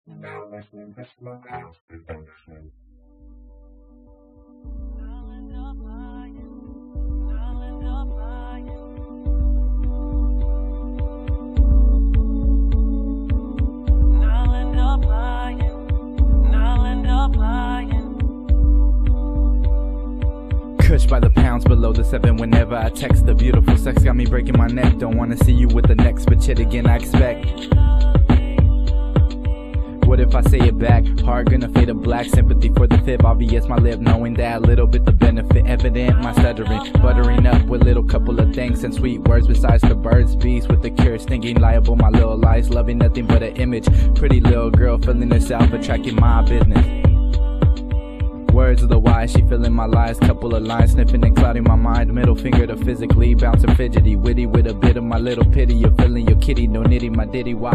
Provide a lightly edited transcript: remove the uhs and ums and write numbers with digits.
Now listening to slow down and understand. Kush by the pounds below the 7 whenever I text. The beautiful sex got me breaking my neck. Don't wanna see you with the next, but yet again I expect. What if I say it back? Heart gonna fade to black. Sympathy for the fib, obvious my lip. Knowing that little bit the benefit evident. My stuttering, buttering up with little couple of things and sweet words besides the birds. Bees with the cure, stinging liable. My little lies, loving nothing but an image. Pretty little girl feeling herself, attracting my business. Words of the wise, she feeling my lies. Couple of lines sniffing and clouding my mind. Middle finger to physically bouncing fidgety, witty with a bit of my little pity. You're feeling your kitty, no nitty, my ditty. Why?